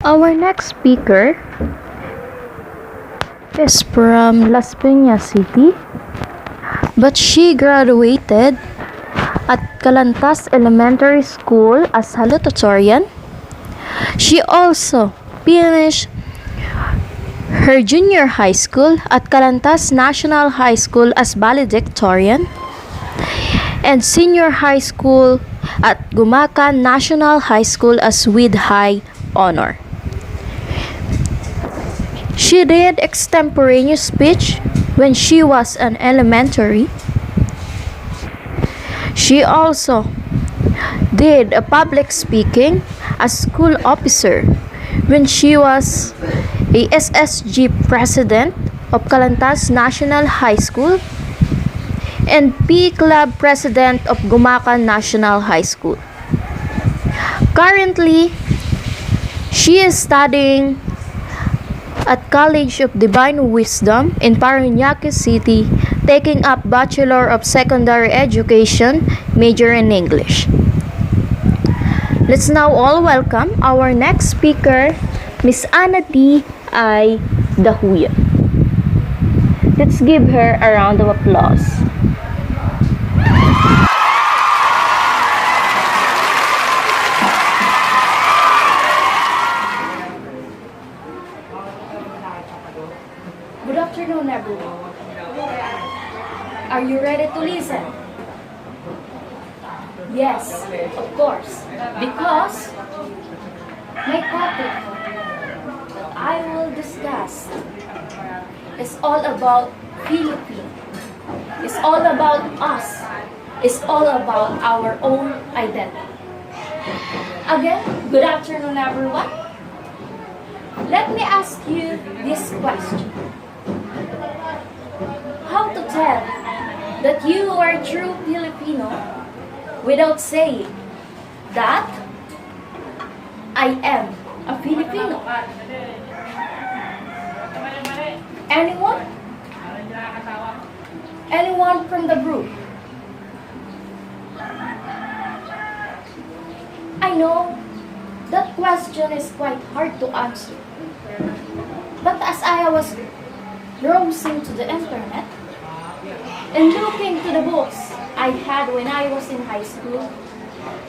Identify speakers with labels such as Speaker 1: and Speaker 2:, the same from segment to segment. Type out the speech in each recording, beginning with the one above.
Speaker 1: Our next speaker is from Las Piñas City, but she graduated at Calantas Elementary School as salutatorian. She also finished her junior high school at Calantas National High School as valedictorian and senior high school at Gumacan National High School as with high honor. She did extemporaneous speech when she was an elementary. She also did a public speaking as school officer when she was a SSG president of Calantas National High School and P Club president of Gumacan National High School. Currently, she is studying at College of Divine Wisdom in Parañaque City, taking up Bachelor of Secondary Education, major in English. Let's now all welcome our next speaker, Miss Ana D. I. Dahuya. Let's give her a round of applause. Good afternoon, everyone. Are you ready to listen? Yes, of course. Because my topic that I will discuss is all about Philippines. It's all about us. It's all about our own identity. Again, good afternoon, everyone. Let me ask you this question. How to tell that you are a true Filipino without saying that I am a Filipino? Anyone? Anyone from the group? I know that question is quite hard to answer. But as I was browsing to the internet and looking to the books I had when I was in high school,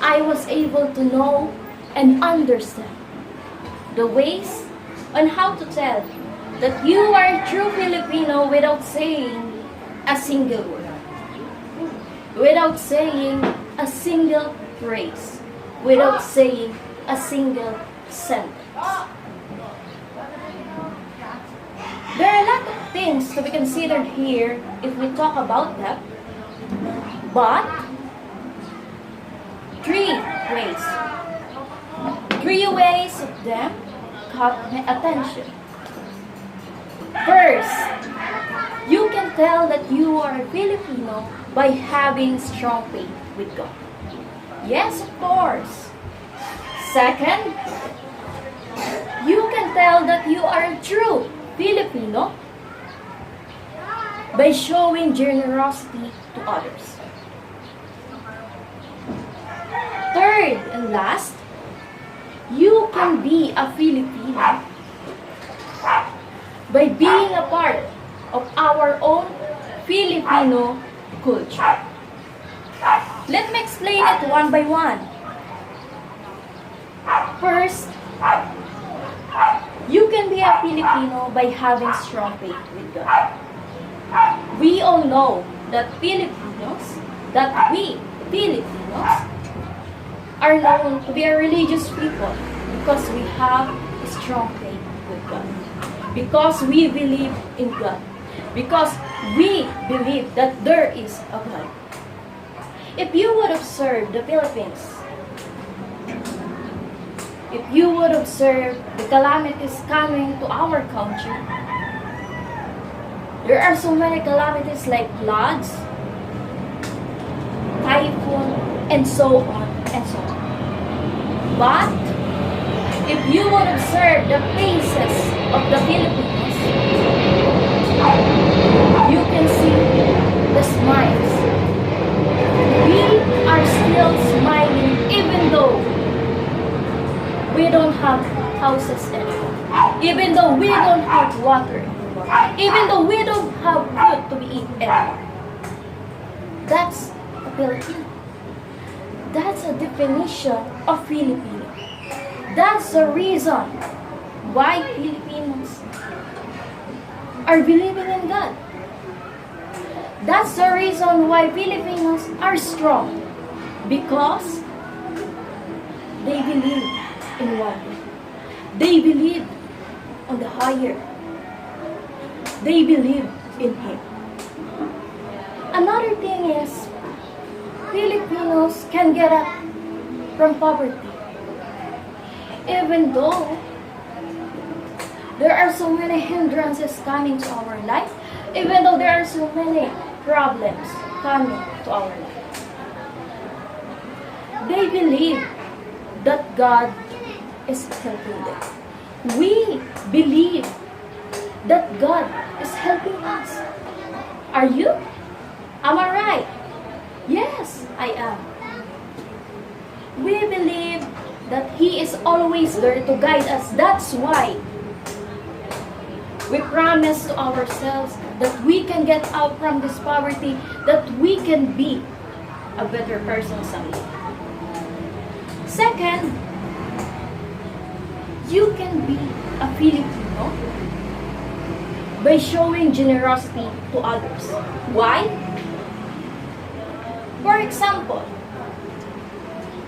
Speaker 1: I was able to know and understand the ways on how to tell that you are a true Filipino without saying a single word, without saying a single phrase, without saying a single sentence. There are a lot of things to be considered here if we talk about that, but three ways of them caught my attention. First, you can tell that you are a Filipino by having strong faith with God. Yes, of course. Second, you can tell that you are a true Filipino by showing generosity to others. Third and last, you can be a Filipino by being a part of our own Filipino culture. Let me explain it one by one. First, you can be a Filipino by having strong faith with God. We all know that we Filipinos, are known to be a religious people because we have a strong faith with God. Because we believe in God. Because we believe that there is a God. If you would observe the Philippines, if you would observe the calamities coming to our country, there are so many calamities like floods, typhoon, and so on and so on. But if you would observe the faces of the Filipinos, you can see the smiles. We are still smiling even though we don't have have houses anymore. Even though we don't have water anymore. Even though we don't have food to be eaten anymore. That's a Filipino. That's a definition of Filipino. That's the reason why Filipinos are believing in God. That's the reason why Filipinos are strong. Because they believe in one. They believe on the higher. They believe in Him. Another thing is, Filipinos can get up from poverty. Even though there are so many hindrances coming to our life, even though there are so many problems coming to our life, they believe that God is helping them. We believe that God is helping us. Are you? Am I right? Yes, I am. We believe that He is always there to guide us. That's why we promise to ourselves that we can get out from this poverty, that we can be a better person someday. Second, you can be a Filipino by showing generosity to others. Why? For example,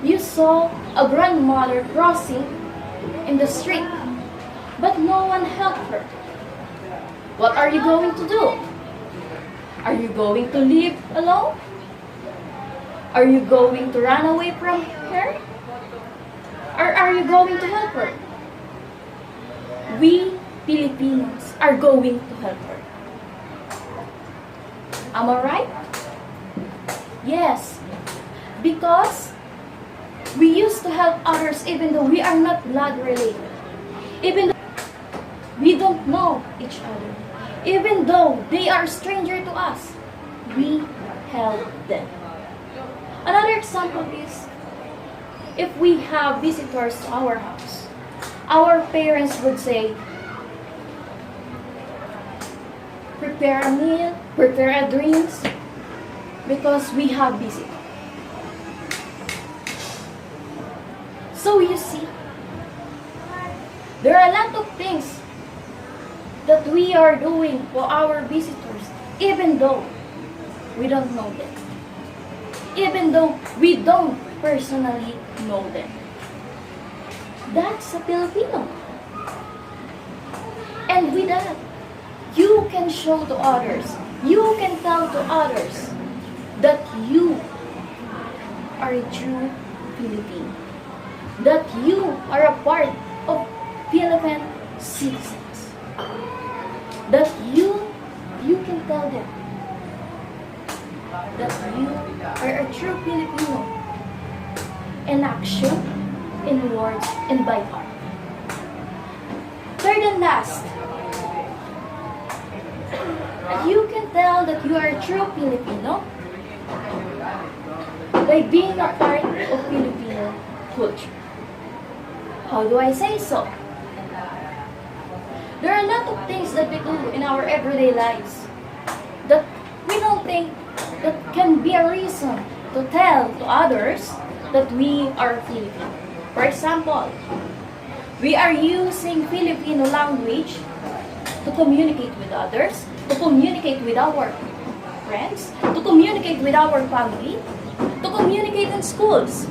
Speaker 1: you saw a grandmother crossing in the street, but no one helped her. What are you going to do? Are you going to leave alone? Are you going to run away from her? Or are you going to help her? We Filipinos are going to help her. Am I right? Yes. Because we used to help others even though we are not blood related. Even though we don't know each other. Even though they are stranger to us, we help them. Another example is, if we have visitors to our house, our parents would say, prepare a meal, prepare a drinks, because we have visitors. So you see, there are a lot of things that we are doing for our visitors, even though we don't know them. Even though we don't personally know them. That's a Filipino. And with that, you can show to others, you can tell to others that you are a true Filipino. That you are a part of Philippine citizens. That you can tell them that you are a true Filipino in action, in words, and by heart. Third and last, you can tell that you are a true Filipino by being a part of Filipino culture. How do I say so? There are a lot of things that we do in our everyday lives that we don't think that can be a reason to tell to others that we are Filipino. For example, we are using Filipino language to communicate with others, to communicate with our friends, to communicate with our family, to communicate in schools.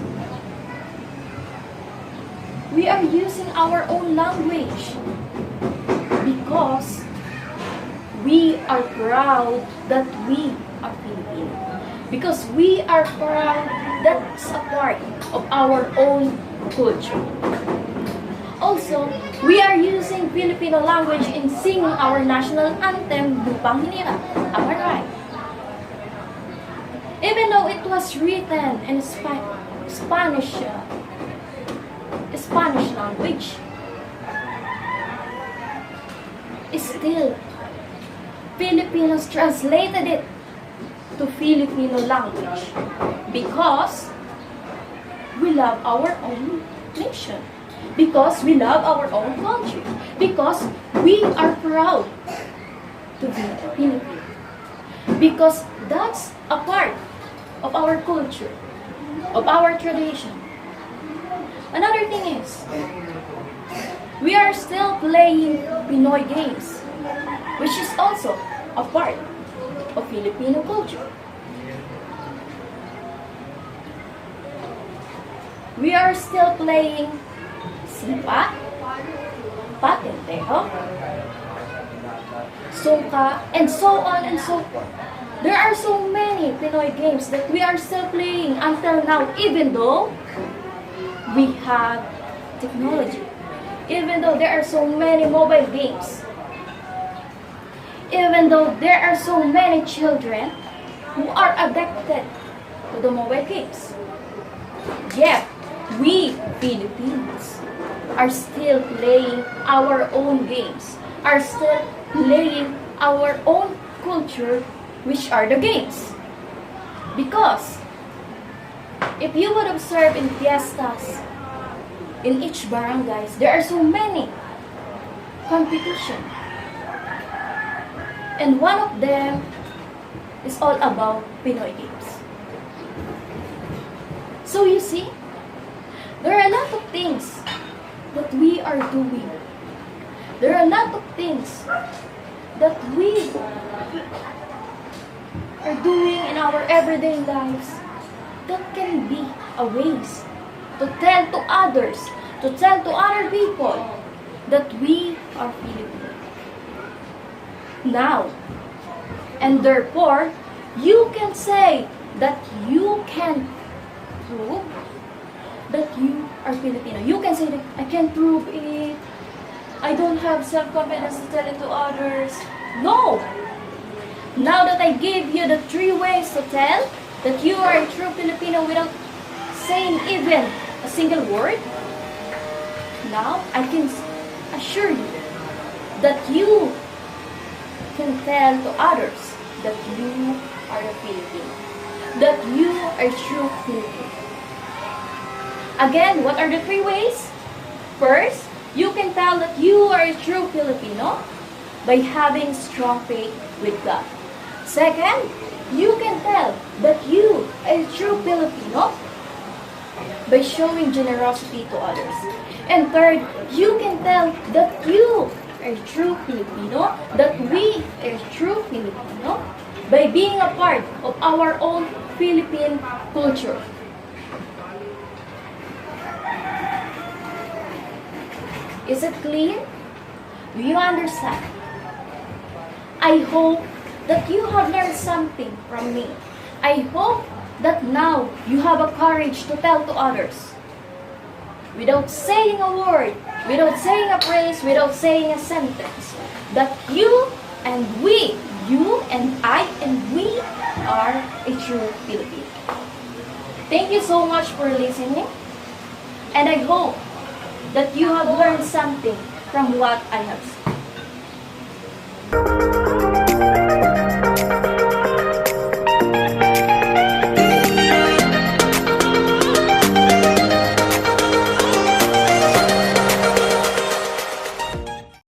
Speaker 1: We are using our own language because we are proud that we are Filipino. Because we are proud that's a part of our own culture. Also, we are using Filipino language in singing our national anthem, Lupang Hinirang. Am I right? Even though it was written in Spanish language, still, Filipinos translated it to Filipino language because we love our own nation. Because we love our own country. Because we are proud to be Filipino. Because that's a part of our culture, of our tradition. Another thing is, we are still playing Pinoy games, which is also a part of Filipino culture. We are still playing Sipa, Patentejo, Sungka, and so on and so forth. There are so many Pinoy games that we are still playing until now, even though we have technology. Even though there are so many mobile games. Even though there are so many children who are addicted to the mobile games. Yet, we Filipinos are still playing our own games, are still playing our own culture, which are the games. Because if you would observe in fiestas, in each barangays, there are so many competition. And one of them is all about Pinoy games. So you see, there are a lot of things that we are doing. There are a lot of things that we are doing in our everyday lives that can be a ways to tell to others, to tell to other people that we are Filipino. Now, and therefore, you can say that you can prove that you are Filipino. You can say that I can prove it. I don't have self-confidence to tell it to others. No! Now that I gave you the 3 ways to tell that you are a true Filipino without saying even a single word, now I can assure you that you can tell to others that you are a Filipino, that you are a true Filipino. Again, what are the 3 ways? First, you can tell that you are a true Filipino by having strong faith with God. Second, you can tell that you are a true Filipino by showing generosity to others. And third, you can tell that you are a true Filipino, that we are a true Filipino by being a part of our own Philippine culture. Is it clear? Do you understand? I hope that you have learned something from me. I hope that now you have a courage to tell to others. Without saying a word, without saying a phrase, without saying a sentence, that you and we, you and I and we are a true Filipino. Thank you so much for listening, and I hope that you have learned something from what I have said.